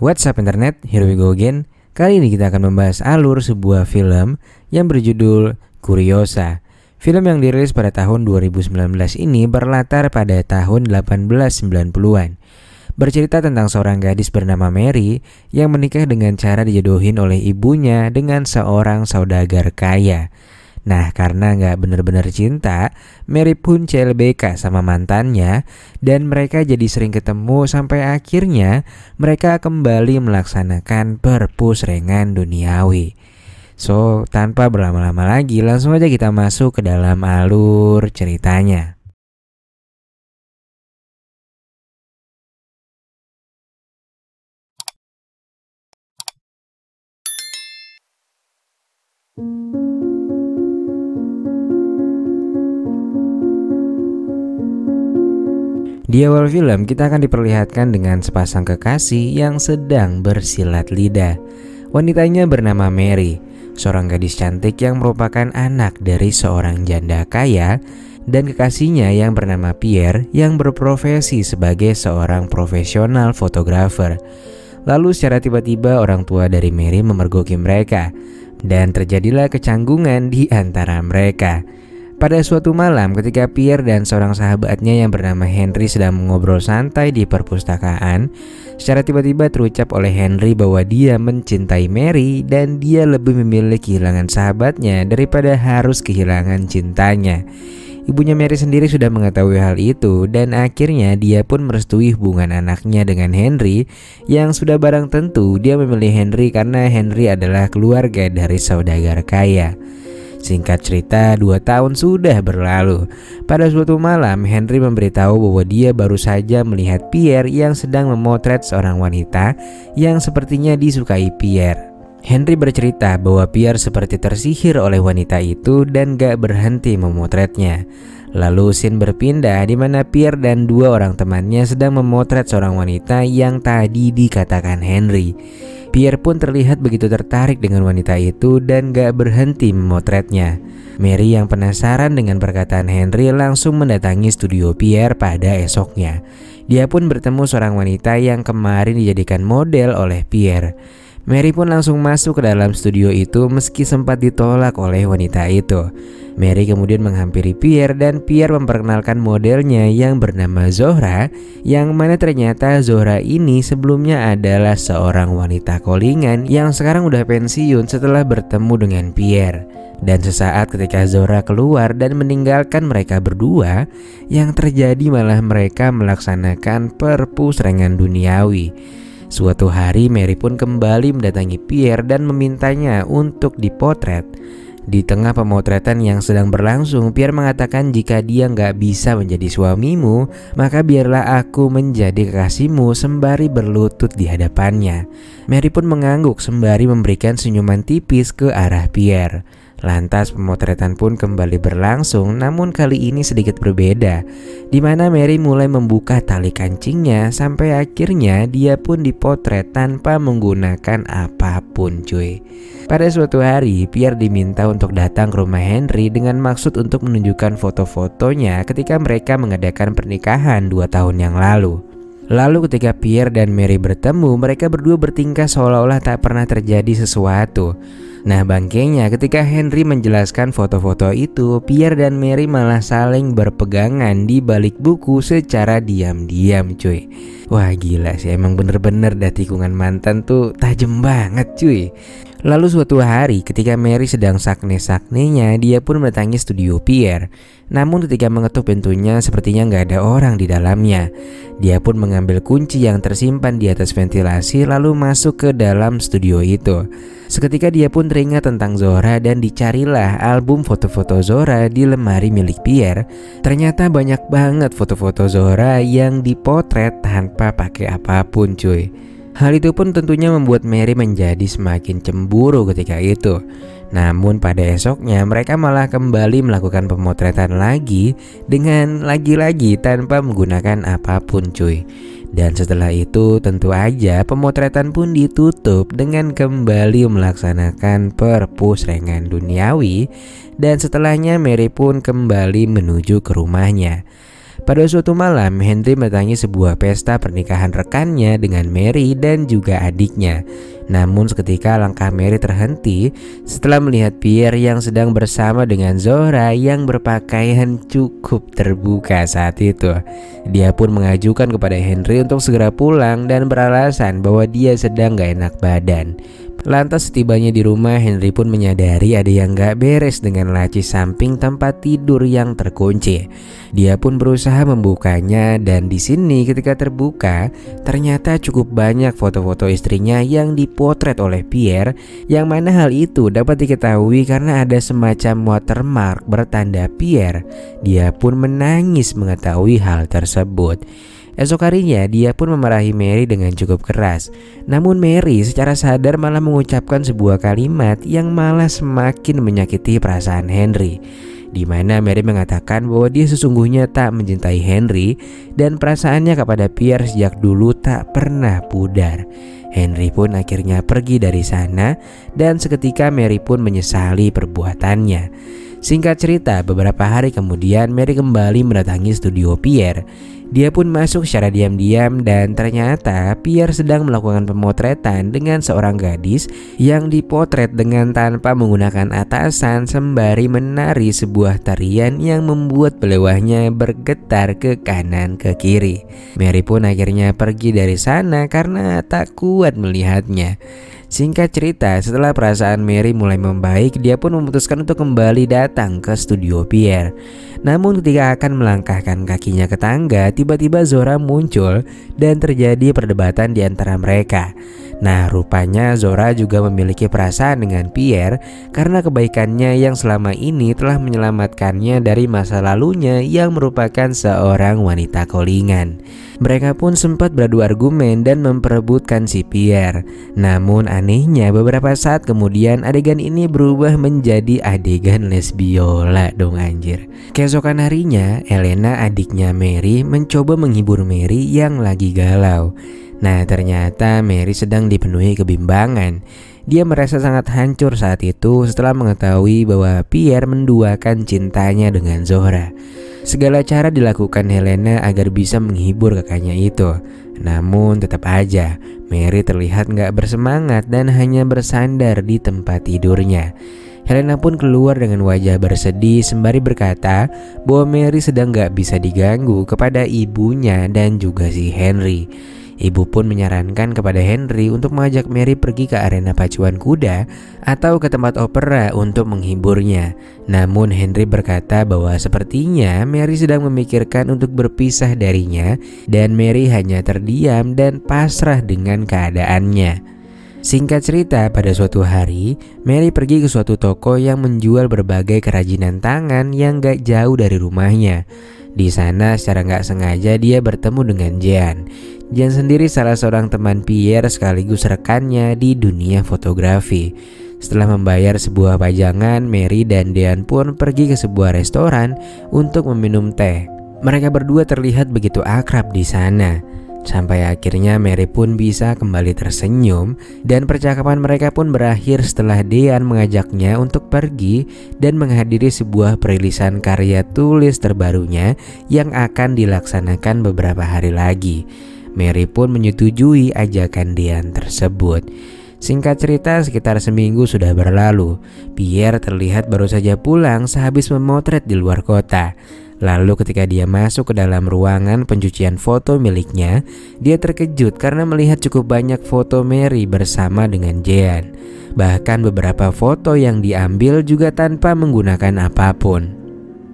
What's up internet, here we go again. Kali ini kita akan membahas alur sebuah film yang berjudul Curiosa. Film yang dirilis pada tahun 2019 ini berlatar pada tahun 1890-an. Bercerita tentang seorang gadis bernama Mary yang menikah dengan cara dijodohin oleh ibunya dengan seorang saudagar kaya. Nah, karena nggak benar-benar cinta, Mary pun CLBK sama mantannya dan mereka jadi sering ketemu sampai akhirnya mereka kembali melaksanakan perpusrengan duniawi. So, tanpa berlama-lama lagi, langsung aja kita masuk ke dalam alur ceritanya. Di awal film kita akan diperlihatkan dengan sepasang kekasih yang sedang bersilat lidah. Wanitanya bernama Mary, seorang gadis cantik yang merupakan anak dari seorang janda kaya, dan kekasihnya yang bernama Pierre yang berprofesi sebagai seorang profesional fotografer. Lalu secara tiba-tiba orang tua dari Mary memergoki mereka dan terjadilah kecanggungan di antara mereka. Pada suatu malam ketika Pierre dan seorang sahabatnya yang bernama Henry sedang mengobrol santai di perpustakaan, secara tiba-tiba terucap oleh Henry bahwa dia mencintai Mary dan dia lebih memilih kehilangan sahabatnya daripada harus kehilangan cintanya. Ibunya Mary sendiri sudah mengetahui hal itu dan akhirnya dia pun merestui hubungan anaknya dengan Henry, yang sudah barang tentu dia memilih Henry karena Henry adalah keluarga dari saudagar kaya. Singkat cerita, 2 tahun sudah berlalu. Pada suatu malam, Henry memberitahu bahwa dia baru saja melihat Pierre yang sedang memotret seorang wanita yang sepertinya disukai Pierre. Henry bercerita bahwa Pierre seperti tersihir oleh wanita itu dan gak berhenti memotretnya. Lalu scene berpindah di mana Pierre dan 2 orang temannya sedang memotret seorang wanita yang tadi dikatakan Henry. Pierre pun terlihat begitu tertarik dengan wanita itu dan gak berhenti memotretnya. Mary yang penasaran dengan perkataan Henry langsung mendatangi studio Pierre pada esoknya. Dia pun bertemu seorang wanita yang kemarin dijadikan model oleh Pierre. Mary pun langsung masuk ke dalam studio itu meski sempat ditolak oleh wanita itu. Mary kemudian menghampiri Pierre dan Pierre memperkenalkan modelnya yang bernama Zohra, yang mana ternyata Zohra ini sebelumnya adalah seorang wanita kolingan yang sekarang udah pensiun setelah bertemu dengan Pierre. Dan sesaat ketika Zohra keluar dan meninggalkan mereka berdua, yang terjadi malah mereka melaksanakan perpusrengan duniawi. Suatu hari Mary pun kembali mendatangi Pierre dan memintanya untuk dipotret. Di tengah pemotretan yang sedang berlangsung, Pierre mengatakan jika dia nggak bisa menjadi suamimu, maka biarlah aku menjadi kekasihmu, sembari berlutut di hadapannya. Mary pun mengangguk sembari memberikan senyuman tipis ke arah Pierre. Lantas pemotretan pun kembali berlangsung, namun kali ini sedikit berbeda, di mana Mary mulai membuka tali kancingnya sampai akhirnya dia pun dipotret tanpa menggunakan apapun, cuy. Pada suatu hari, Pierre diminta untuk datang ke rumah Henry dengan maksud untuk menunjukkan foto-fotonya ketika mereka mengadakan pernikahan 2 tahun yang lalu. Lalu ketika Pierre dan Mary bertemu, mereka berdua bertingkah seolah-olah tak pernah terjadi sesuatu. Nah, bangkainya ketika Henry menjelaskan foto-foto itu, Pierre dan Mary malah saling berpegangan di balik buku secara diam-diam, cuy. Wah gila sih, emang bener-bener dah tikungan mantan tuh tajem banget, cuy. Lalu suatu hari ketika Mary sedang sakne-saknenya, dia pun mendatangi studio Pierre. Namun ketika mengetuk pintunya sepertinya nggak ada orang di dalamnya. Dia pun mengambil kunci yang tersimpan di atas ventilasi lalu masuk ke dalam studio itu. Seketika dia pun teringat tentang Zohra dan dicarilah album foto-foto Zohra di lemari milik Pierre. Ternyata banyak banget foto-foto Zohra yang dipotret tanpa pakai apapun, cuy. Hal itu pun tentunya membuat Mary menjadi semakin cemburu ketika itu. Namun pada esoknya mereka malah kembali melakukan pemotretan lagi dengan lagi-lagi tanpa menggunakan apapun, cuy. Dan setelah itu tentu aja pemotretan pun ditutup dengan kembali melaksanakan perpusrengan duniawi. Dan setelahnya Mary pun kembali menuju ke rumahnya. Pada suatu malam, Henry mendatangi sebuah pesta pernikahan rekannya dengan Mary dan juga adiknya. Namun seketika langkah Mary terhenti setelah melihat Pierre yang sedang bersama dengan Zora yang berpakaian cukup terbuka saat itu. Dia pun mengajukan kepada Henry untuk segera pulang dan beralasan bahwa dia sedang gak enak badan. Lantas setibanya di rumah, Henry pun menyadari ada yang gak beres dengan laci samping tempat tidur yang terkunci. Dia pun berusaha membukanya dan di sini ketika terbuka ternyata cukup banyak foto-foto istrinya yang dipotret oleh Pierre, yang mana hal itu dapat diketahui karena ada semacam watermark bertanda Pierre. Dia pun menangis mengetahui hal tersebut. Esok harinya dia pun memarahi Mary dengan cukup keras. Namun Mary secara sadar malah mengucapkan sebuah kalimat yang malah semakin menyakiti perasaan Henry, di mana Mary mengatakan bahwa dia sesungguhnya tak mencintai Henry dan perasaannya kepada Pierre sejak dulu tak pernah pudar. Henry pun akhirnya pergi dari sana dan seketika Mary pun menyesali perbuatannya. Singkat cerita, beberapa hari kemudian Mary kembali mendatangi studio Pierre. Dia pun masuk secara diam-diam dan ternyata Pierre sedang melakukan pemotretan dengan seorang gadis yang dipotret dengan tanpa menggunakan atasan sembari menari sebuah tarian yang membuat belewahnya bergetar ke kanan ke kiri. Mary pun akhirnya pergi dari sana karena tak kuat melihatnya. Singkat cerita, setelah perasaan Mary mulai membaik, dia pun memutuskan untuk kembali datang ke studio Pierre. Namun ketika akan melangkahkan kakinya ke tangga, tiba-tiba Zora muncul dan terjadi perdebatan di antara mereka. Nah, rupanya Zora juga memiliki perasaan dengan Pierre karena kebaikannya yang selama ini telah menyelamatkannya dari masa lalunya yang merupakan seorang wanita kolingan. Mereka pun sempat beradu argumen dan memperebutkan si Pierre. Namun anehnya beberapa saat kemudian adegan ini berubah menjadi adegan lesbiola dong anjir. Keesokan harinya, Elena adiknya Mary mencoba menghibur Mary yang lagi galau. Nah, ternyata Mary sedang dipenuhi kebimbangan. Dia merasa sangat hancur saat itu setelah mengetahui bahwa Pierre menduakan cintanya dengan Zora. Segala cara dilakukan Helena agar bisa menghibur kakaknya itu. Namun tetap aja Mary terlihat gak bersemangat dan hanya bersandar di tempat tidurnya. Helena pun keluar dengan wajah bersedih sembari berkata bahwa Mary sedang gak bisa diganggu kepada ibunya dan juga si Henry. Ibu pun menyarankan kepada Henry untuk mengajak Mary pergi ke arena pacuan kuda atau ke tempat opera untuk menghiburnya. Namun Henry berkata bahwa sepertinya Mary sedang memikirkan untuk berpisah darinya dan Mary hanya terdiam dan pasrah dengan keadaannya. Singkat cerita, pada suatu hari Mary pergi ke suatu toko yang menjual berbagai kerajinan tangan yang gak jauh dari rumahnya. Di sana secara gak sengaja dia bertemu dengan Jean. Jean sendiri salah seorang teman Pierre sekaligus rekannya di dunia fotografi. Setelah membayar sebuah pajangan, Mary dan Jean pun pergi ke sebuah restoran untuk meminum teh. Mereka berdua terlihat begitu akrab di sana. Sampai akhirnya Mary pun bisa kembali tersenyum dan percakapan mereka pun berakhir setelah Dean mengajaknya untuk pergi dan menghadiri sebuah perilisan karya tulis terbarunya yang akan dilaksanakan beberapa hari lagi. Mary pun menyetujui ajakan Dean tersebut. Singkat cerita, sekitar seminggu sudah berlalu. Pierre terlihat baru saja pulang sehabis memotret di luar kota. Lalu ketika dia masuk ke dalam ruangan pencucian foto miliknya, dia terkejut karena melihat cukup banyak foto Mary bersama dengan Jean. Bahkan beberapa foto yang diambil juga tanpa menggunakan apapun.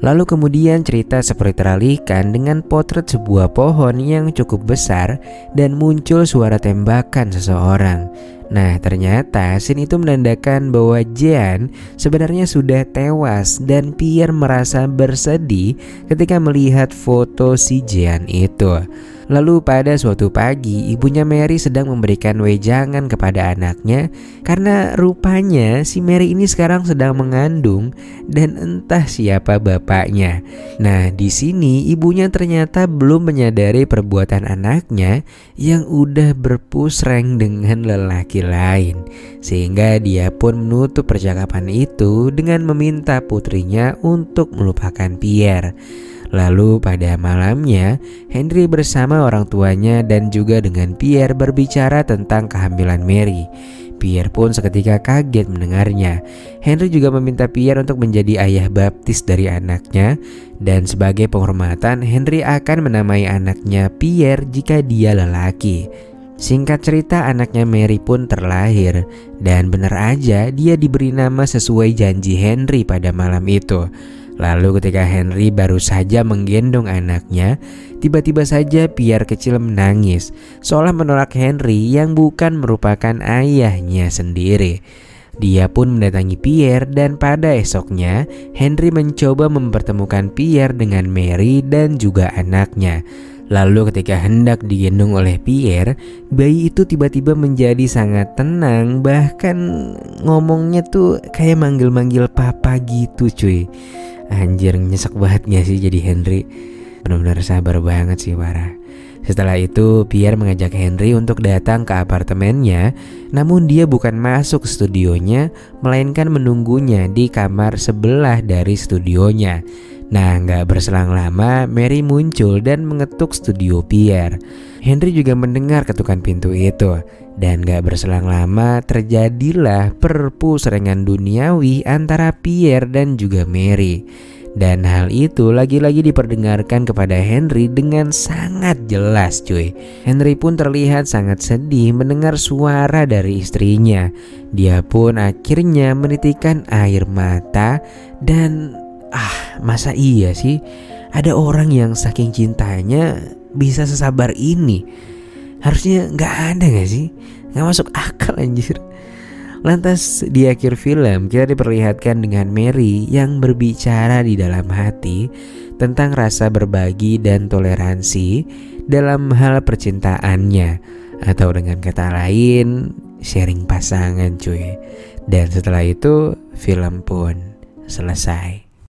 Lalu kemudian cerita seperti teralihkan dengan potret sebuah pohon yang cukup besar dan muncul suara tembakan seseorang. Nah, ternyata scene itu menandakan bahwa Jean sebenarnya sudah tewas dan Pierre merasa bersedih ketika melihat foto si Jean itu. Lalu pada suatu pagi, ibunya Mary sedang memberikan wejangan kepada anaknya karena rupanya si Mary ini sekarang sedang mengandung dan entah siapa bapaknya. Nah, di sini ibunya ternyata belum menyadari perbuatan anaknya yang udah berpusreng dengan lelaki lain, sehingga dia pun menutup percakapan itu dengan meminta putrinya untuk melupakan Pierre. Lalu pada malamnya, Henry bersama orang tuanya dan juga dengan Pierre berbicara tentang kehamilan Mary. Pierre pun seketika kaget mendengarnya. Henry juga meminta Pierre untuk menjadi ayah baptis dari anaknya, dan sebagai penghormatan Henry akan menamai anaknya Pierre jika dia lelaki. Singkat cerita, anaknya Mary pun terlahir, dan benar aja dia diberi nama sesuai janji Henry pada malam itu. Lalu ketika Henry baru saja menggendong anaknya, tiba-tiba saja Pierre kecil menangis, seolah menolak Henry yang bukan merupakan ayahnya sendiri. Dia pun mendatangi Pierre dan pada esoknya Henry mencoba mempertemukan Pierre dengan Mary dan juga anaknya. Lalu ketika hendak digendong oleh Pierre, bayi itu tiba-tiba menjadi sangat tenang, bahkan ngomongnya tuh kayak manggil-manggil papa gitu cuy. Anjir, nyesek banget gak sih jadi Henry? Benar-benar sabar banget sih, parah. Setelah itu Pierre mengajak Henry untuk datang ke apartemennya, namun dia bukan masuk ke studionya, melainkan menunggunya di kamar sebelah dari studionya. Nah, gak berselang lama Mary muncul dan mengetuk studio Pierre. Henry juga mendengar ketukan pintu itu, dan gak berselang lama terjadilah perpusrengan duniawi antara Pierre dan juga Mary. Dan hal itu lagi-lagi diperdengarkan kepada Henry dengan sangat jelas cuy. Henry pun terlihat sangat sedih mendengar suara dari istrinya. Dia pun akhirnya menitikkan air mata dan masa iya sih ada orang yang saking cintanya bisa sesabar ini? Harusnya gak ada gak sih? Gak masuk akal anjir. Lantas di akhir film kita diperlihatkan dengan Mary yang berbicara di dalam hati tentang rasa berbagi dan toleransi dalam hal percintaannya, atau dengan kata lain sharing pasangan cuy. Dan setelah itu film pun selesai.